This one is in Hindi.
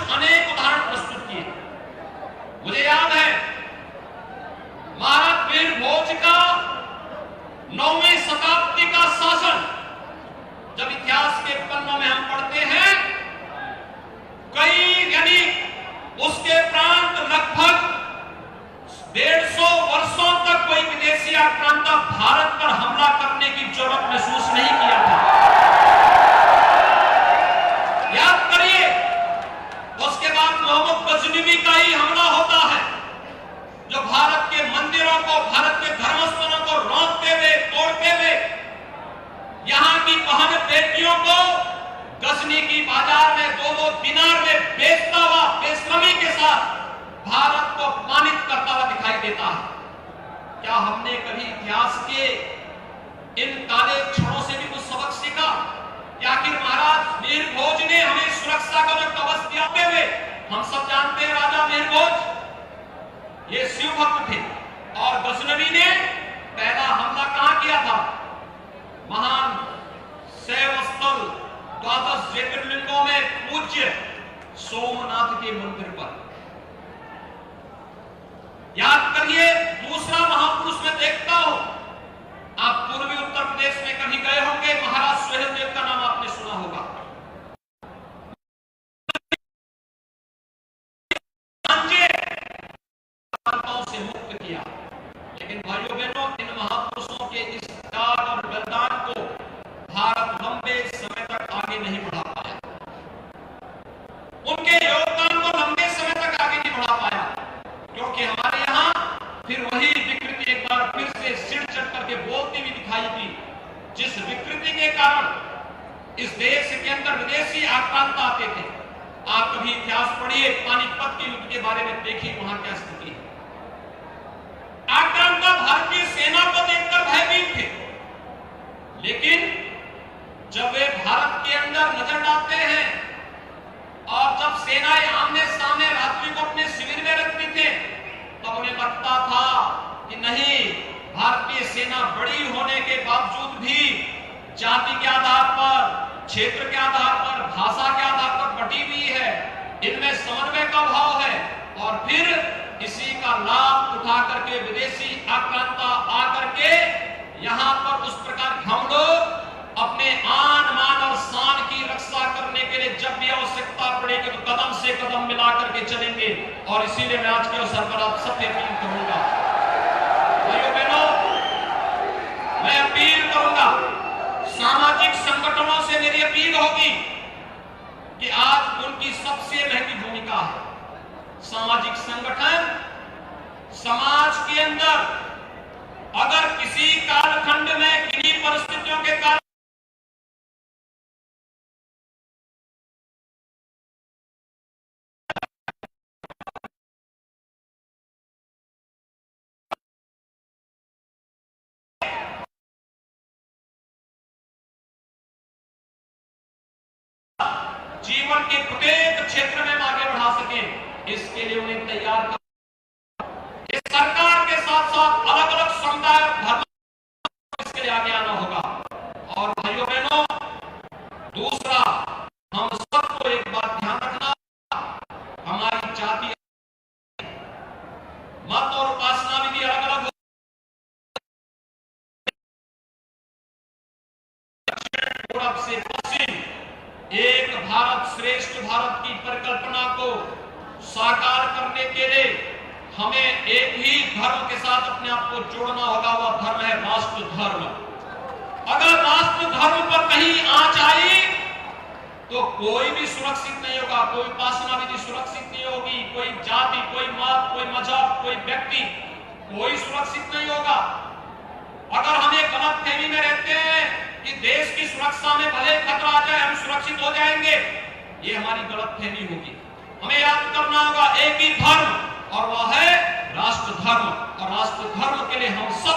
अनेक उदाहरण प्रस्तुत किए। मुझे याद है महाराज वीर भोज का 9वीं शताब्दी का शासन जब इतिहास के पन्नों में हम पढ़ते हैं, कई यानी उसके प्रांत लगभग 150 वर्षों तक कोई विदेशी आक्रांता भारत पर हमला करने की जरूरत महसूस नहीं किया था। याद करिए, उसके बाद मोहम्मद गजनवी का ही हमला होता है, जो भारत के मंदिरों को, भारत के धर्मस्थलों को रोकते हुए, तोड़ते हुए, यहां की बहन बेटियों को गजनी की बाजार में 2-2 दिनार में बेचता हुआ बेशर्मी के साथ भारत को अपमानित करता हुआ दिखाई देता है। क्या हमने कभी इतिहास के इन काले क्षणों से भी कुछ सबक सीखा? क्या कि महाराज वीर भोज ने हमें सुरक्षा का जो कवच दिया हुए, हम सब जानते हैं राजा वीर भोज ये शिव भक्त थे, और गजनवी ने पहला हमला कहां किया था? महान शैव स्थल 12 ज्योतिर्लिंगों में पूज्य सोमनाथ के मंदिर पर। याद करिए, दूसरा महापुरुष में देखता हूं, आप पूर्वी उत्तर प्रदेश में कहीं गए होंगे, महाराज सुहेलदेव का नाम आपने सुना होगा। से मुक्त किया, लेकिन भाइयों बहनों, इन महापुरुषों के इस त्याग और बलिदान को भारत लंबे समय तक आगे नहीं बढ़ा पाया। उनके योगदान को लंबे समय तक आगे नहीं बढ़ा पाया, क्योंकि हमारे यहां फिर वही विकृति एक बार फिर से सिर चढ़ करके बोलती हुई दिखाई दी, जिस विकृति के कारण इस देश के अंदर विदेशी आक्रांता आते थे। आप कभी इतिहास पढ़िए, पानीपत के युद्ध के बारे में देखिए, वहां क्या स्थिति है। आक्रांता भारतीय सेना को देखकर भयभीत थे, लेकिन जब वे भारत के अंदर नजर डालते हैं और जब सेनाएं आमने सामने रात्रि को अपने शिविर में रखती थे, तब उन्हें लगता था कि नहीं, भारतीय सेना बड़ी होने के बावजूद भी जाति के आधार पर, क्षेत्र के आधार पर, भाषा के आधार पर बटी हुई है, इनमें समन्वय का भाव है। और फिर इसी का लाभ उठा करके विदेशी आक्रांता आकर के यहां पर उस प्रकार हम लोग अपने आन मान और शान की रक्षा करने के लिए जब भी आवश्यकता पड़ेगी तो कदम से कदम मिला करके चलेंगे। और इसीलिए मैं आज के अवसर पर आप सबसे अपील करूंगा, भाइयों बहनों, मैं अपील करूंगा, सामाजिक संगठनों से मेरी अपील होगी कि आज उनकी सबसे महंगी भूमिका है। सामाजिक संगठन समाज के अंदर अगर किसी कालखंड में किन्हीं परिस्थितियों के कारण जीवन के प्रत्येक क्षेत्र में आगे बढ़ा सके, इसके लिए उन्हें तैयार कर, इस सरकार के साथ साथ अलग अलग समुदाय और धर्म इसके लिए आगे आना होगा। और भाइयों बहनों, दूसरा, हम सबको एक बात ध्यान रखना, हमारी जाति मत और उपासना विधि अलग अलग, पूरब से पश्चिम एक भारत श्रेष्ठ भारत की परिकल्पना को साकार करने के लिए हमें एक ही धर्म के साथ अपने आप को जोड़ना होगा। वह धर्म है राष्ट्र धर्म। अगर राष्ट्र धर्म पर कहीं आंच आई तो कोई भी सुरक्षित नहीं होगा, कोई उपासना विधि सुरक्षित नहीं होगी, कोई जाति, कोई मत, कोई मजहब, कोई व्यक्ति, कोई सुरक्षित नहीं होगा। अगर हम एक गलतफहमी में रहते हैं कि देश की सुरक्षा में भले खतरा आ जाए हम सुरक्षित हो जाएंगे, ये हमारी गलतफहमी होगी। हमें याद करना होगा एक ही धर्म, और वह है राष्ट्र धर्म। और राष्ट्र धर्म के लिए हम सब